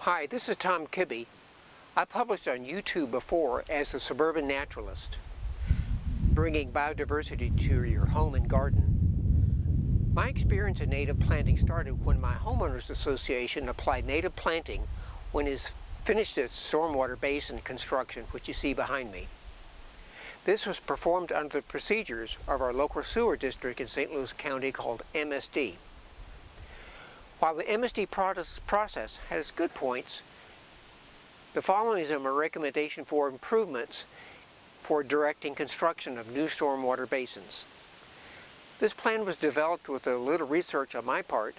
Hi, this is Tom Kibbe. I published on YouTube before as a suburban naturalist, bringing biodiversity to your home and garden. My experience in native planting started when my homeowners association applied native planting when it finished its stormwater basin construction, which you see behind me. This was performed under the procedures of our local sewer district in St. Louis County called MSD. While the MSD process has good points, the following is a recommendation for improvements for directing construction of new stormwater basins. This plan was developed with a little research on my part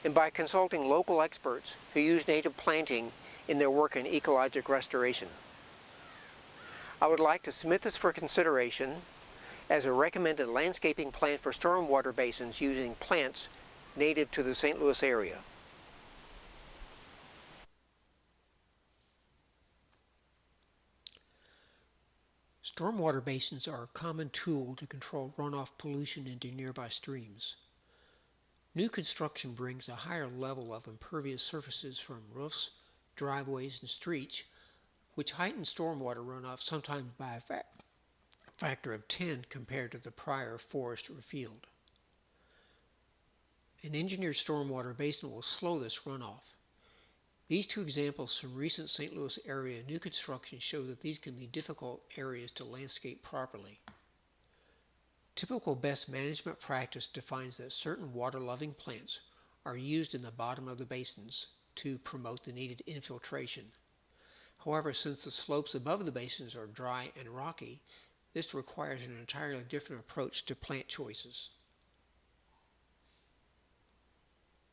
and by consulting local experts who use native planting in their work in ecologic restoration. I would like to submit this for consideration as a recommended landscaping plan for stormwater basins using plants native to the St. Louis area. Stormwater basins are a common tool to control runoff pollution into nearby streams. New construction brings a higher level of impervious surfaces from roofs, driveways, and streets, which heighten stormwater runoff sometimes by a factor of 10 compared to the prior forest or field. An engineered stormwater basin will slow this runoff. These two examples from recent St. Louis area new construction show that these can be difficult areas to landscape properly. Typical best management practice defines that certain water-loving plants are used in the bottom of the basins to promote the needed infiltration. However, since the slopes above the basins are dry and rocky, this requires an entirely different approach to plant choices.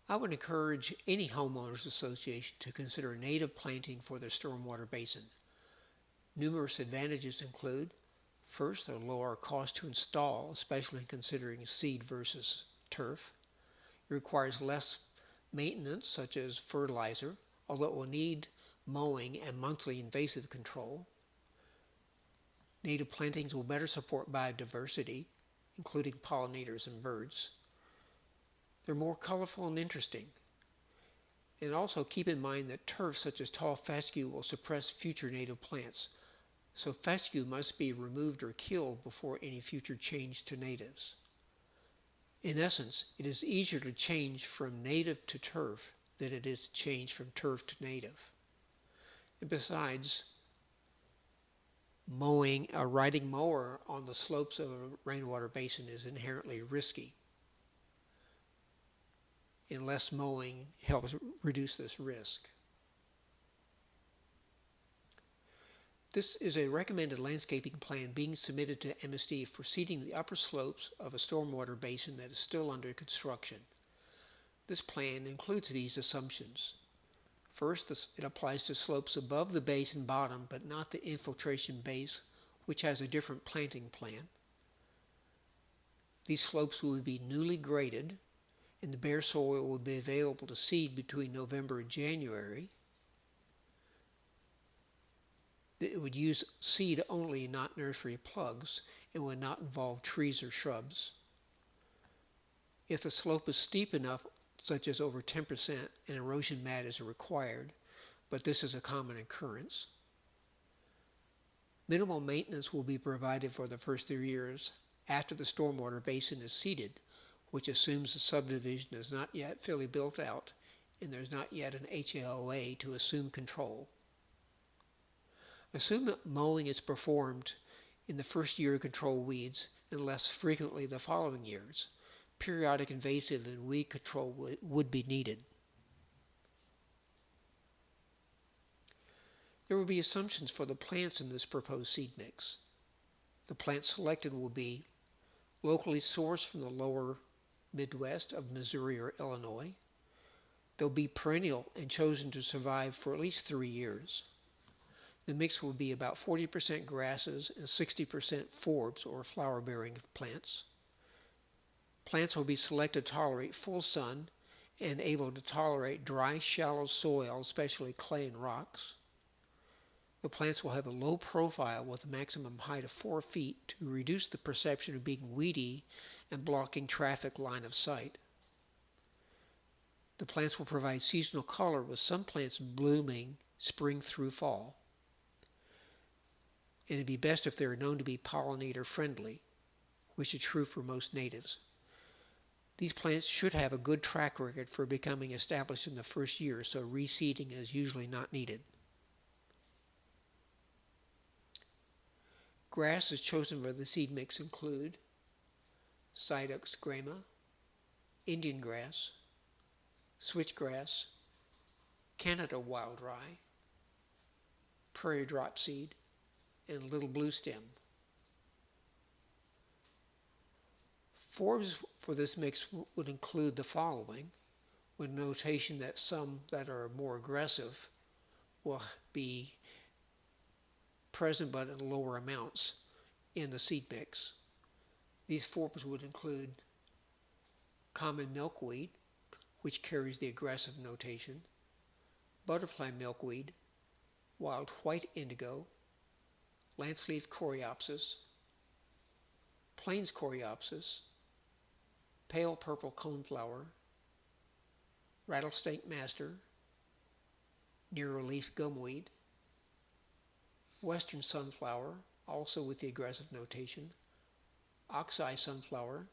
I would encourage any homeowners association to consider native planting for their stormwater basin. Numerous advantages include, first, a lower cost to install, especially considering seed versus turf. It requires less maintenance, such as fertilizer, although it will need mowing and monthly invasive control. Native plantings will better support biodiversity, including pollinators and birds. They're more colorful and interesting. And also keep in mind that turf such as tall fescue will suppress future native plants, so fescue must be removed or killed before any future change to natives. In essence, it is easier to change from native to turf than it is to change from turf to native. And besides, mowing a riding mower on the slopes of a rainwater basin is inherently risky. And less mowing helps reduce this risk. This is a recommended landscaping plan being submitted to MSD for seeding the upper slopes of a stormwater basin that is still under construction. This plan includes these assumptions. First, it applies to slopes above the basin bottom, but not the infiltration base, which has a different planting plan. These slopes will be newly graded, and the bare soil will be available to seed between November and January. It would use seed only, not nursery plugs, and would not involve trees or shrubs. If the slope is steep enough, such as over 10%, an erosion mat is required, but this is a common occurrence. Minimal maintenance will be provided for the first 3 years after the stormwater basin is seeded, which assumes the subdivision is not yet fully built out and there's not yet an HOA to assume control. Assume that mowing is performed in the first year to control weeds and less frequently the following years. Periodic invasive and weed control would be needed. There will be assumptions for the plants in this proposed seed mix. The plants selected will be locally sourced from the lower Midwest of Missouri or Illinois. They'll be perennial and chosen to survive for at least 3 years. The mix will be about 40% grasses and 60% forbs or flower-bearing plants. Plants will be selected to tolerate full sun and able to tolerate dry, shallow soil, especially clay and rocks. The plants will have a low profile with a maximum height of 4 feet to reduce the perception of being weedy and blocking traffic line of sight. The plants will provide seasonal color, with some plants blooming spring through fall. And it'd be best if they are known to be pollinator friendly, which is true for most natives. These plants should have a good track record for becoming established in the first year, so reseeding is usually not needed. Grasses chosen for the seed mix include Sidex grama, Indian grass, switchgrass, Canada wild rye, prairie drop seed, and little blue stem. Forms for this mix would include the following, with notation that some that are more aggressive will be present but in lower amounts in the seed mix. These forms would include common milkweed, which carries the aggressive notation, butterfly milkweed, wild white indigo, lanceleaf coreopsis, plains coreopsis, pale purple coneflower, rattlesnake master, narrow leaf gumweed, western sunflower, also with the aggressive notation, oxeye sunflower,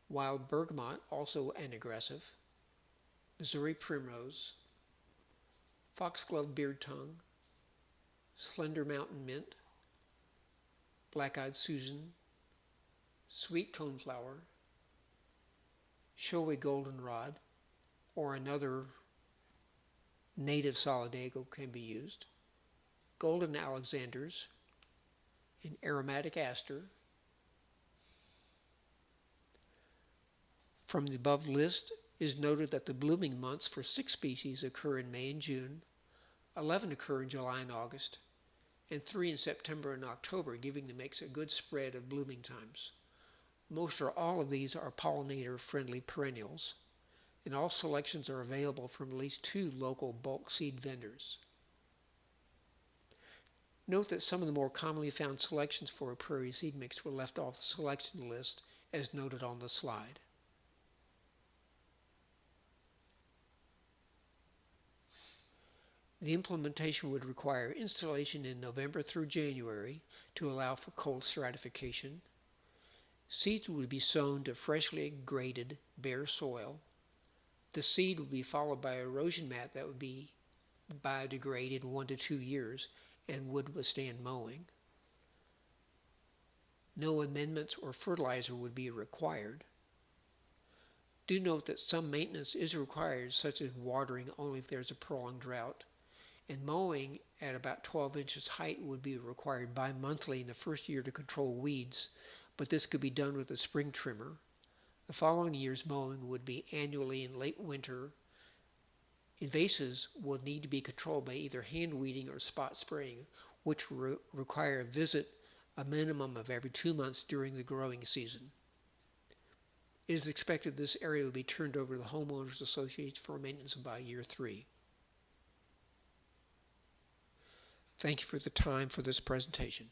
wild bergamot, also an aggressive, Missouri primrose, foxglove beard tongue, slender mountain mint, black-eyed Susan, sweet coneflower, showy goldenrod, or another native solidago can be used, golden alexanders, and aromatic aster. From the above list is noted that the blooming months for 6 species occur in May and June, 11 occur in July and August, and 3 in September and October, giving the mix a good spread of blooming times. Most or all of these are pollinator-friendly perennials, and all selections are available from at least 2 local bulk seed vendors. Note that some of the more commonly found selections for a prairie seed mix were left off the selection list as noted on the slide. The implementation would require installation in November through January to allow for cold stratification. Seeds would be sown to freshly graded bare soil. The seed would be followed by erosion mat that would be biodegraded in 1 to 2 years and would withstand mowing. No amendments or fertilizer would be required. Do note that some maintenance is required, such as watering only if there's a prolonged drought, and mowing at about 12 inches height would be required bi-monthly in the first year to control weeds, but this could be done with a spring trimmer. The following year's mowing would be annually in late winter. Invasives would need to be controlled by either hand weeding or spot spraying, which require a visit a minimum of every 2 months during the growing season. It is expected this area will be turned over to the Homeowners Association for maintenance by year 3. Thank you for the time for this presentation.